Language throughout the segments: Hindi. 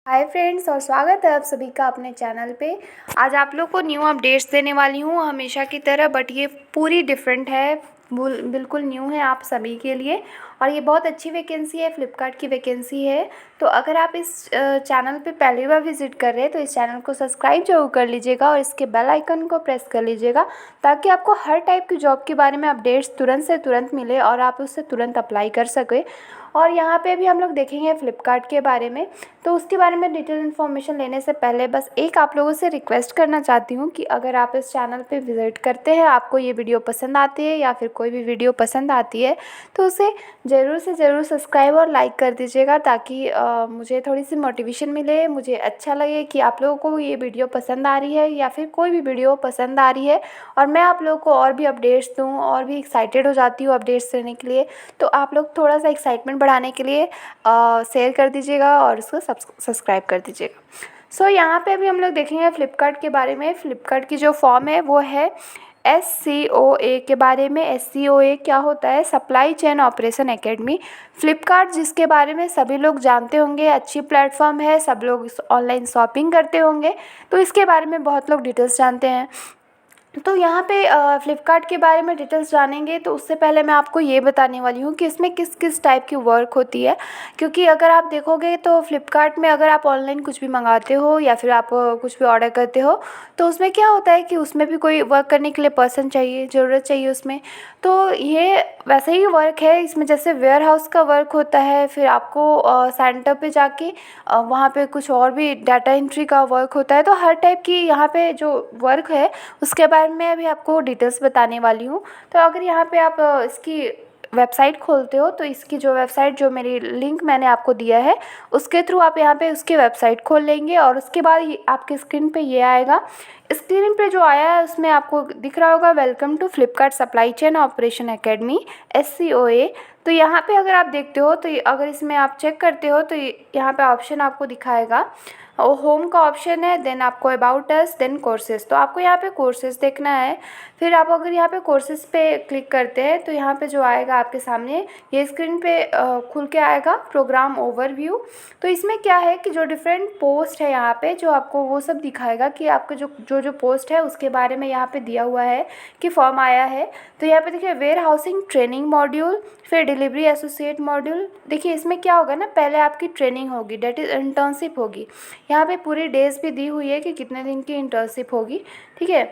हाय फ्रेंड्स और स्वागत है आप सभी का अपने चैनल पे। आज आप लोग को न्यू अपडेट्स देने वाली हूँ हमेशा की तरह, बट ये पूरी डिफरेंट है, बिल्कुल न्यू है आप सभी के लिए। और ये बहुत अच्छी वैकेंसी है, फ्लिपकार्ट की वैकेंसी है। तो अगर आप इस चैनल पे पहली बार विजिट कर रहे हैं तो इस चैनल को सब्सक्राइब जरूर कर लीजिएगा और इसके बेल आइकन को प्रेस कर लीजिएगा, ताकि आपको हर टाइप की जॉब के बारे में अपडेट्स तुरंत से तुरंत मिले और आप उससे तुरंत अप्लाई कर सकें। और यहाँ पे भी हम लोग देखेंगे फ्लिपकार्ट के बारे में। तो उसके बारे में डिटेल इन्फॉर्मेशन लेने से पहले बस एक आप लोगों से रिक्वेस्ट करना चाहती हूँ कि अगर आप इस चैनल पे विज़िट करते हैं, आपको ये वीडियो पसंद आती है या फिर कोई भी वीडियो पसंद आती है, तो उसे ज़रूर से ज़रूर सब्सक्राइब और लाइक कर दीजिएगा, ताकि मुझे थोड़ी सी मोटिवेशन मिले, मुझे अच्छा लगे कि आप लोगों को ये वीडियो पसंद आ रही है या फिर कोई भी वीडियो पसंद आ रही है, और मैं आप लोगों को और भी अपडेट्स दूँ और भी एक्साइटेड हो जाती हूँ अपडेट्स देने के लिए। तो आप लोग थोड़ा सा एक्साइटमेंट बढ़ाने के लिए शेयर कर दीजिएगा और उसको सब्सक्राइब कर दीजिएगा। सो यहाँ पे अभी हम लोग देखेंगे फ़्लिपकार्ट के बारे में। फ़्लिपकार्ट की जो फॉर्म है वो है SCOA के बारे में। SCOA क्या होता है? Supply chain operation academy. Flipkart जिसके बारे में सभी लोग जानते होंगे, अच्छी प्लेटफॉर्म है, सब लोग ऑनलाइन शॉपिंग करते होंगे, तो इसके बारे में बहुत लोग डिटेल्स जानते हैं। तो यहाँ पे फ़्लिपकार्ट के बारे में डिटेल्स जानेंगे, तो उससे पहले मैं आपको ये बताने वाली हूँ कि इसमें किस किस टाइप की वर्क होती है। क्योंकि अगर आप देखोगे तो फ़्लिपकार्ट में अगर आप ऑनलाइन कुछ भी मंगाते हो या फिर आप कुछ भी ऑर्डर करते हो, तो उसमें क्या होता है कि उसमें भी कोई वर्क करने के लिए पर्सन चाहिए, ज़रूरत चाहिए उसमें। तो ये वैसे ही वर्क है इसमें, जैसे वेयर हाउस का वर्क होता है, फिर आपको सेंटर पे जाके वहाँ पे कुछ और भी डाटा एंट्री का वर्क होता है। तो हर टाइप की यहाँ पे जो वर्क है उसके बारे में अभी आपको डिटेल्स बताने वाली हूँ। तो अगर यहाँ पे आप इसकी वेबसाइट खोलते हो, तो इसकी जो वेबसाइट, जो मेरी लिंक मैंने आपको दिया है, उसके थ्रू आप यहाँ पे उसकी वेबसाइट खोल लेंगे और उसके बाद आपके स्क्रीन पे ये आएगा। स्क्रीन पे जो आया है उसमें आपको दिख रहा होगा, welcome to Flipkart supply chain operation academy SCOA। तो यहाँ पे अगर आप देखते हो, तो अगर इसमें आप चेक करते हो, तो यहाँ पे ऑप्शन आपको दिखाएगा, और होम का ऑप्शन है, देन आपको अबाउट अस, देन कोर्सेज। तो आपको यहाँ पे कोर्सेज देखना है। फिर आप अगर यहाँ पे कोर्सेज पे क्लिक करते हैं, तो यहाँ पे जो आएगा आपके सामने, ये स्क्रीन पे खुल के आएगा प्रोग्राम ओवरव्यू। तो इसमें क्या है कि जो डिफरेंट पोस्ट है यहाँ पे, जो आपको वो सब दिखाएगा कि आपके जो पोस्ट है उसके बारे में यहाँ पे दिया हुआ है कि फॉर्म आया है। तो यहाँ पे देखिए, वेयर हाउसिंग ट्रेनिंग मॉड्यूल, फिर डिलीवरी एसोसिएट मॉड्यूल। देखिए इसमें क्या होगा ना, पहले आपकी ट्रेनिंग होगी, डेट इज़ इंटर्नशिप होगी। यहाँ पे पूरी डेज भी दी हुई है कि कितने दिन की इंटर्नशिप होगी, ठीक है।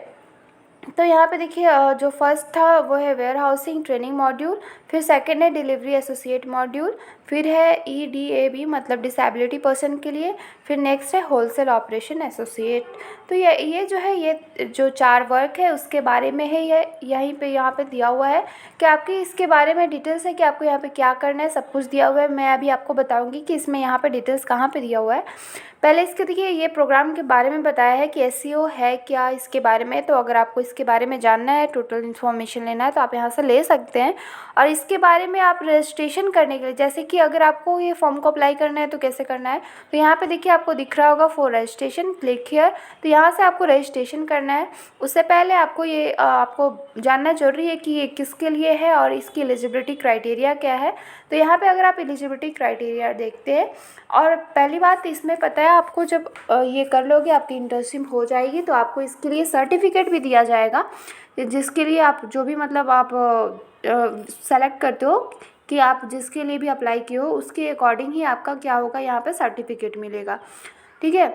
तो यहाँ पे देखिए, जो फर्स्ट था वो है वेयर हाउसिंग ट्रेनिंग मॉड्यूल, फिर सेकंड है डिलीवरी एसोसिएट मॉड्यूल, फिर है EDAB मतलब डिसेबिलिटी पर्सन के लिए, फिर नेक्स्ट है होलसेल ऑपरेशन एसोसिएट। तो ये जो है, ये जो 4 वर्क है उसके बारे में है। ये यहीं पे यहाँ पे दिया हुआ है कि आपकी इसके बारे में डिटेल्स है कि आपको यहाँ पे क्या करना है, सब कुछ दिया हुआ है। मैं अभी आपको बताऊँगी कि इसमें यहाँ पे डिटेल्स कहाँ पर दिया हुआ है। पहले इसके देखिए, ये प्रोग्राम के बारे में बताया है कि SEO है क्या इसके बारे में। तो अगर आपको इसके बारे में जानना है, टोटल इन्फॉर्मेशन लेना है, तो आप यहाँ से ले सकते हैं। और इसके बारे में आप रजिस्ट्रेशन करने के लिए, जैसे कि अगर आपको ये फॉर्म को अप्लाई करना है तो कैसे करना है, तो यहाँ पे देखिए आपको दिख रहा होगा फॉर रजिस्ट्रेशन, क्लिक हियर। तो यहाँ से आपको रजिस्ट्रेशन करना है। उससे पहले आपको ये आपको जानना जरूरी है कि ये किसके लिए है और इसकी एलिजिबिलिटी क्राइटेरिया क्या है। तो यहाँ पे अगर आप एलिजिबिलिटी क्राइटेरिया देखते हैं, और पहली बात इसमें पता है आपको, जब ये कर लोगे आपकी इंटर्नशिप हो जाएगी, तो आपको इसके लिए सर्टिफिकेट भी दिया जाएगा, जिसके लिए आप जो भी मतलब आप सेलेक्ट करते हो कि आप जिसके लिए भी अप्लाई किए हो, उसके अकॉर्डिंग ही आपका क्या होगा, यहाँ पे सर्टिफिकेट मिलेगा, ठीक है।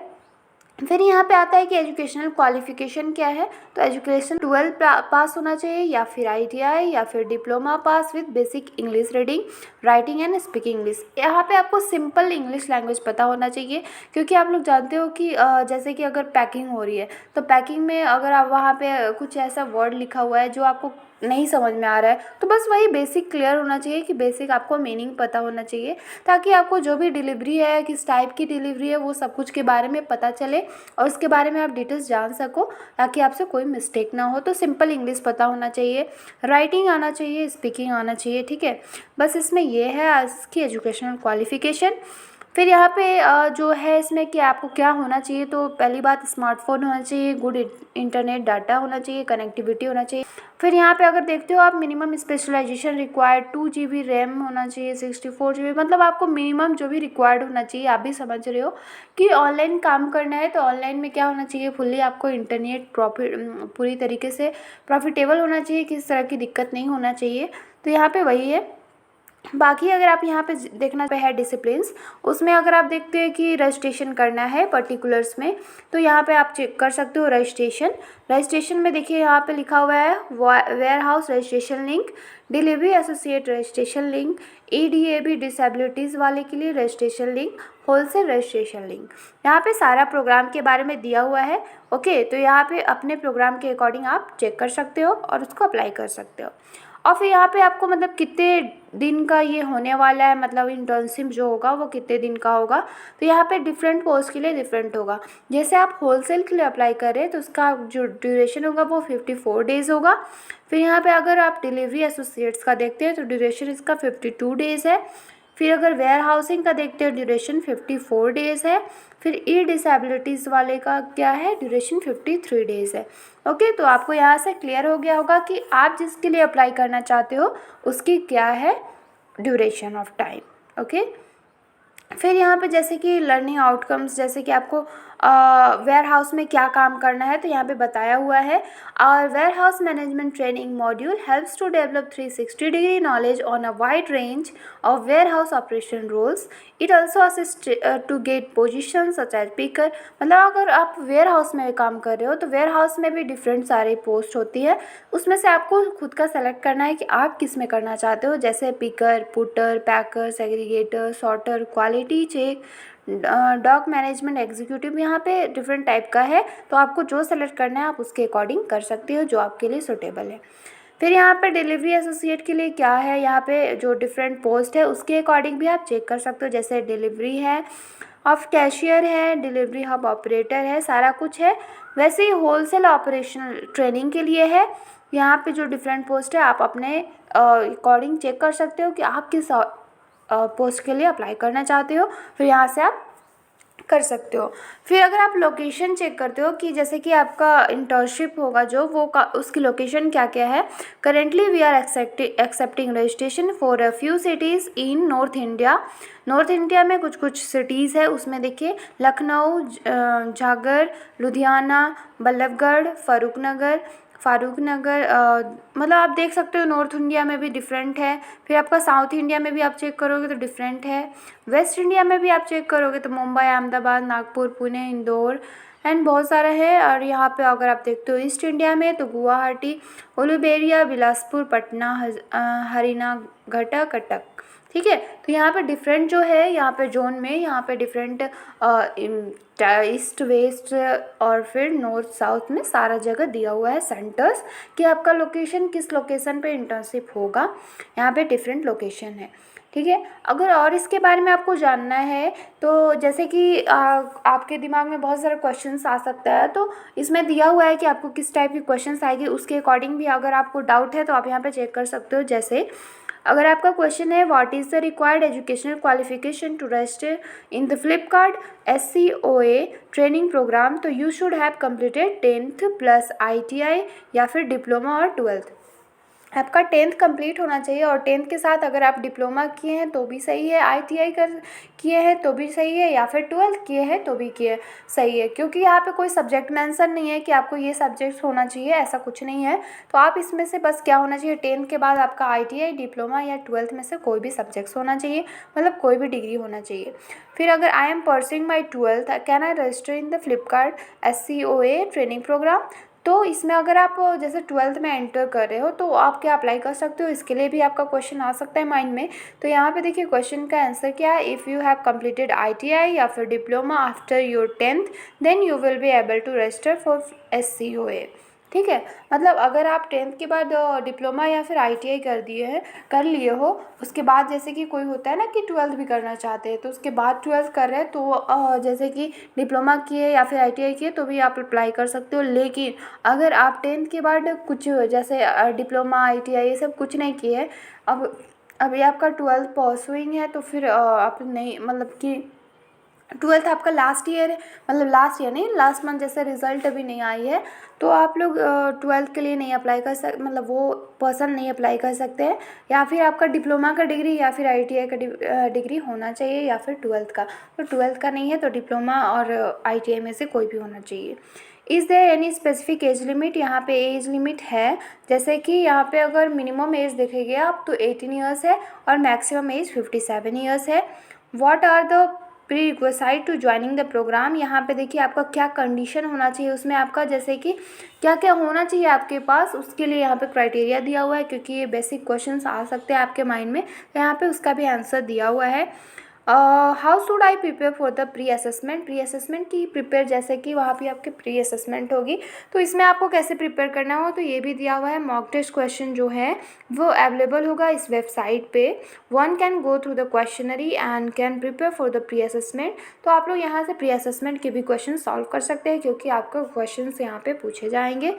फिर यहाँ पे आता है कि एजुकेशनल क्वालिफ़िकेशन क्या है। तो एजुकेशन 12 पास होना चाहिए, या फिर ITI, या फिर diploma pass with basic English reading, writing and speaking English. यहाँ पे आपको सिंपल इंग्लिश लैंग्वेज पता होना चाहिए, क्योंकि आप लोग जानते हो कि जैसे कि अगर पैकिंग हो रही है, तो पैकिंग में अगर आप वहाँ पे कुछ ऐसा वर्ड लिखा हुआ है जो आपको नहीं समझ में आ रहा है, तो बस वही बेसिक क्लियर होना चाहिए कि बेसिक आपको मीनिंग पता होना चाहिए, ताकि आपको जो भी डिलीवरी है, किस टाइप की डिलीवरी है, वो सब कुछ के बारे में पता चले और उसके बारे में आप डिटेल्स जान सको, ताकि आपसे कोई मिस्टेक ना हो। तो सिंपल इंग्लिश पता होना चाहिए, राइटिंग आना चाहिए, स्पीकिंग आना चाहिए, ठीक है। बस इसमें ये है इसकी एजुकेशनल क्वालिफ़िकेशन। फिर यहाँ पे जो है इसमें कि आपको क्या होना चाहिए, तो पहली बात स्मार्टफ़ोन होना चाहिए, गुड इंटरनेट डाटा होना चाहिए, कनेक्टिविटी होना चाहिए। फिर यहाँ पे अगर देखते हो आप, minimum specialisation required 2 GB RAM होना चाहिए, 64 GB, मतलब आपको मिनिमम जो भी रिक्वायर्ड होना चाहिए। आप भी समझ रहे हो कि ऑनलाइन काम करना है तो ऑनलाइन में क्या होना चाहिए, फुल्ली आपको इंटरनेट पूरी तरीके से प्रॉफिटेबल होना चाहिए, किसी तरह की दिक्कत नहीं होना चाहिए। तो यहाँ पे वही है। बाकी अगर आप यहाँ पे देखना पे है डिसिप्लिन्स, उसमें अगर आप देखते हैं कि रजिस्ट्रेशन करना है पर्टिकुलर्स में, तो यहाँ पे आप चेक कर सकते हो रजिस्ट्रेशन। रजिस्ट्रेशन में देखिए यहाँ पे लिखा हुआ है warehouse registration link, delivery associate registration link, EDAB disabilities वाले के लिए registration link, wholesale registration link. यहाँ पे सारा प्रोग्राम के बारे में दिया हुआ है। ओके, तो यहाँ पे अपने प्रोग्राम के अकॉर्डिंग आप चेक कर सकते हो और उसको अप्लाई कर सकते हो। और फिर यहाँ पे आपको मतलब कितने दिन का ये होने वाला है, मतलब इंटर्नशिप जो होगा वो कितने दिन का होगा, तो यहाँ पे डिफरेंट पोस्ट के लिए डिफरेंट होगा। जैसे आप होलसेल के लिए अप्लाई कर रहे हैं तो उसका जो ड्यूरेशन होगा वो 54 डेज़ होगा। फिर यहाँ पे अगर आप डिलीवरी एसोसिएट्स का देखते हैं तो ड्यूरेशन इसका 52 डेज़ है। फिर अगर वेयर हाउसिंग का देखते हैं ड्यूरेशन 54 डेज़ है। फिर डिसेबिलिटीज़ वाले का क्या है, ड्यूरेशन 53 डेज़ है। ओके, तो आपको यहाँ से क्लियर हो गया होगा कि आप जिसके लिए अप्लाई करना चाहते हो उसकी क्या है ड्यूरेशन ऑफ टाइम। ओके, फिर यहाँ पे जैसे कि लर्निंग आउटकम्स, जैसे कि आपको वेयर हाउस में क्या काम करना है तो यहाँ पे बताया हुआ है। और warehouse management training module helps to develop 360 degree knowledge on a wide range of warehouse operation roles. It also assist to get position such as picker. मतलब अगर आप वेयर हाउस में काम कर रहे हो तो वेयर हाउस में भी डिफरेंट सारी पोस्ट होती है, उसमें से आपको खुद का सेलेक्ट करना है कि आप किस में करना चाहते हो, जैसे picker, putter, packer, segregator, sorter, quality check, dock management executive. यहाँ पे डिफरेंट टाइप का है, तो आपको जो सेलेक्ट करना है आप उसके अकॉर्डिंग कर सकते हो जो आपके लिए सूटेबल है। फिर यहाँ पे डिलीवरी एसोसिएट के लिए क्या है, यहाँ पे जो डिफरेंट पोस्ट है उसके अकॉर्डिंग भी आप चेक कर सकते हो। जैसे डिलीवरी है, ऑफ कैशियर है, डिलीवरी हब ऑपरेटर है, सारा कुछ है। वैसे ही होलसेल ऑपरेशनल ट्रेनिंग के लिए है। यहाँ पे जो डिफरेंट पोस्ट है आप अपने अकॉर्डिंग चेक कर सकते हो कि आप किस पोस्ट के लिए अप्लाई करना चाहते हो, फिर यहाँ से आप कर सकते हो। फिर अगर आप लोकेशन चेक करते हो कि जैसे कि आपका इंटर्नशिप होगा जो वो उसकी लोकेशन क्या क्या है। Currently we are accepting registration for a few cities in North India. North India में कुछ कुछ सिटीज़ है, उसमें देखिए लखनऊ, झागर, लुधियाना, बल्लभगढ़, फारूक नगर, मतलब आप देख सकते हो नॉर्थ इंडिया में भी डिफरेंट है। फिर आपका साउथ इंडिया में भी आप चेक करोगे तो डिफरेंट है। वेस्ट इंडिया में भी आप चेक करोगे तो मुंबई, अहमदाबाद, नागपुर, पुणे, इंदौर एंड बहुत सारा है। और यहाँ पे अगर आप देखते हो ईस्ट इंडिया में तो गुवाहाटी, उलूबेरिया, बिलासपुर, पटना, हरियाणा, घटा, कटक। ठीक है, तो यहाँ पे डिफरेंट जो है, यहाँ पे जोन में यहाँ पे डिफरेंट ईस्ट वेस्ट और फिर नॉर्थ साउथ में सारा जगह दिया हुआ है सेंटर्स, कि आपका लोकेशन किस लोकेशन पे इंटर्नशिप होगा। यहाँ पे डिफरेंट लोकेशन है। ठीक है, अगर और इसके बारे में आपको जानना है तो जैसे कि आपके दिमाग में बहुत सारे क्वेश्चंस आ सकता है, तो इसमें दिया हुआ है कि आपको किस टाइप के क्वेश्चंस आएंगे, उसके अकॉर्डिंग भी अगर आपको डाउट है तो आप यहाँ पे चेक कर सकते हो। जैसे अगर आपका क्वेश्चन है what is the required educational qualification to register in the Flipkart SCOA training program, तो you should have completed 10th plus ITI या फिर डिप्लोमा और 12th। आपका 10th कंप्लीट होना चाहिए और 10th के साथ अगर आप डिप्लोमा किए हैं तो भी सही है, ITI किए हैं तो भी सही है, या फिर 12th किए हैं तो भी सही है। क्योंकि यहाँ पे कोई सब्जेक्ट मेंशन नहीं है कि आपको ये सब्जेक्ट होना चाहिए, ऐसा कुछ नहीं है। तो आप इसमें से बस क्या होना चाहिए, 10th के बाद आपका ITI, डिप्लोमा या 12th में से कोई भी सब्जेक्ट्स होना चाहिए, मतलब कोई भी डिग्री होना चाहिए। फिर अगर I am pursuing my 12th can I register in the Flipkart SCOA training program, तो इसमें अगर आप जैसे 12th में एंटर कर रहे हो तो आप क्या अप्लाई कर सकते हो, इसके लिए भी आपका क्वेश्चन आ सकता है माइंड में। तो यहाँ पे देखिए क्वेश्चन का आंसर क्या है, if you have completed ITI या फिर diploma after your 10th then you will be able to register for SCOA। ठीक है, मतलब अगर आप 10th के बाद डिप्लोमा या फिर ITI कर लिए हो, उसके बाद जैसे कि कोई होता है ना कि 12th भी करना चाहते हैं, तो उसके बाद 12th कर रहे हैं तो जैसे कि डिप्लोमा किए या फिर ITI किए तो भी आप अप्लाई कर सकते हो। लेकिन अगर आप 10th के बाद कुछ जैसे डिप्लोमा ITI ये सब कुछ नहीं किए, अब अभी आपका 12th परसुइंग है, तो फिर आप नहीं, मतलब कि ट्वेल्थ आपका लास्ट ईयर है, मतलब लास्ट ईयर नहीं, लास्ट मंथ जैसे रिज़ल्ट अभी नहीं आई है, तो आप लोग ट्वेल्थ के लिए नहीं अप्लाई कर मतलब वो पर्सन नहीं अप्लाई कर सकते हैं। या फिर आपका डिप्लोमा का डिग्री या फिर ITI का डिग्री होना चाहिए, या फिर ट्वेल्थ का। तो ट्वेल्थ का नहीं है तो डिप्लोमा और ITI में से कोई भी होना चाहिए। Is there any specific age limit? यहाँ पे एज लिमिट है, जैसे कि यहाँ पे अगर मिनिमम एज देखेंगे आप तो 18 ईयर्स है और मैक्सिमम एज 57 ईयर्स है। What are the prerequisite to joining the program? यहाँ पे देखिए आपका क्या कंडीशन होना चाहिए, उसमें आपका जैसे कि क्या क्या होना चाहिए आपके पास, उसके लिए यहाँ पे क्राइटेरिया दिया हुआ है, क्योंकि ये बेसिक क्वेश्चंस आ सकते हैं आपके माइंड में, तो यहाँ पे उसका भी आंसर दिया हुआ है। How should I prepare for the pre assessment? Pre assessment की प्रिपेयर, जैसे कि वहाँ पे आपकी प्री असेसमेंट होगी, तो इसमें आपको कैसे प्रिपेयर करना हो, तो ये भी दिया हुआ है। मॉक टेस्ट क्वेश्चन जो है वो अवेलेबल होगा इस वेबसाइट पे। One can go through the questionnaire and can prepare for the pre assessment. तो आप लोग यहाँ से प्री असेसमेंट के भी क्वेश्चन सॉल्व कर सकते हैं, क्योंकि आपका क्वेश्चन यहाँ पे पूछे जाएंगे।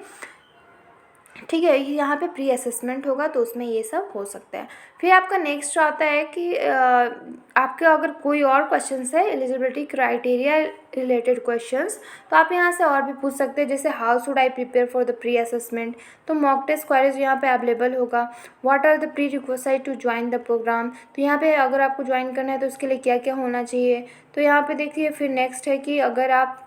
ठीक है, यहाँ पे प्री असेसमेंट होगा तो उसमें ये सब हो सकता है। फिर आपका नेक्स्ट आता है कि आपके अगर कोई और क्वेश्चंस है एलिजिबिलिटी क्राइटेरिया रिलेटेड क्वेश्चंस, तो आप यहाँ से और भी पूछ सकते हैं, जैसे how should I prepare for the pre assessment, तो मॉक टेस्ट क्वेरीज यहाँ पे अवेलेबल होगा। What are the prerequisite to join the programme? तो यहाँ पे अगर आपको ज्वाइन करना है तो उसके लिए क्या क्या होना चाहिए, तो यहाँ पे देखिए। फिर नेक्स्ट है कि अगर आप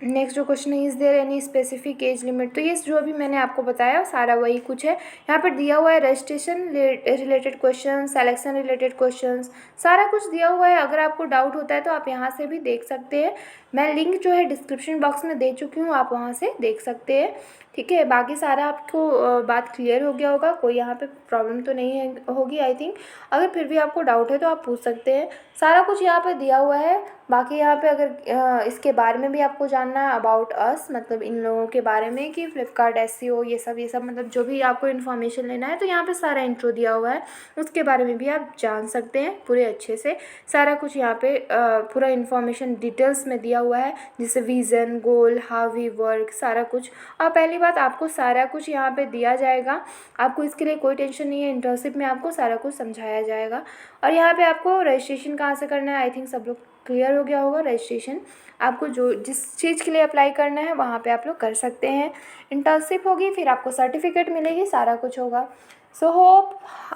नेक्स्ट जो क्वेश्चन है, is there any specific age limit? तो ये जो अभी मैंने आपको बताया सारा वही कुछ है। यहाँ पर दिया हुआ है registration related question, selection related questions, सारा कुछ दिया हुआ है। अगर आपको डाउट होता है तो आप यहाँ से भी देख सकते हैं। मैं लिंक जो है डिस्क्रिप्शन बॉक्स में दे चुकी हूँ, आप वहाँ से देख सकते हैं। ठीक है, बाकी सारा आपको बात क्लियर हो गया होगा, कोई यहाँ पे प्रॉब्लम तो नहीं है होगी आई थिंक। अगर फिर भी आपको डाउट है तो आप पूछ सकते हैं, सारा कुछ यहाँ पे दिया हुआ है। बाकी यहाँ पे अगर इसके बारे में भी आपको जानना है अबाउट अस, मतलब इन लोगों के बारे में कि फ्लिपकार्ट SEO ये सब मतलब जो भी आपको इन्फॉर्मेशन लेना है, तो यहाँ पे सारा इंट्रो दिया हुआ है, उसके बारे में भी आप जान सकते हैं पूरे अच्छे से। सारा कुछ यहाँ पे पूरा इन्फॉर्मेशन डिटेल्स में दिया हुआ है, जैसे vision, goal, how we work, सारा कुछ। और पहली बात, आपको सारा कुछ यहाँ पे दिया जाएगा, आपको इसके लिए कोई टेंशन नहीं है। इंटर्नशिप में आपको सारा कुछ समझाया जाएगा। और यहाँ पे आपको रजिस्ट्रेशन कहाँ से करना है, आई थिंक सब लोग क्लियर हो गया होगा। रजिस्ट्रेशन आपको जो जिस चीज़ के लिए अप्लाई करना है वहाँ पे आप लोग कर सकते हैं। इंटर्नशिप होगी, फिर आपको सर्टिफिकेट मिलेगी, सारा कुछ होगा। सो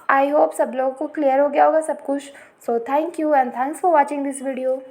आई होप सब लोगों को क्लियर हो गया होगा सब कुछ। So thank you and thanks for watching this video.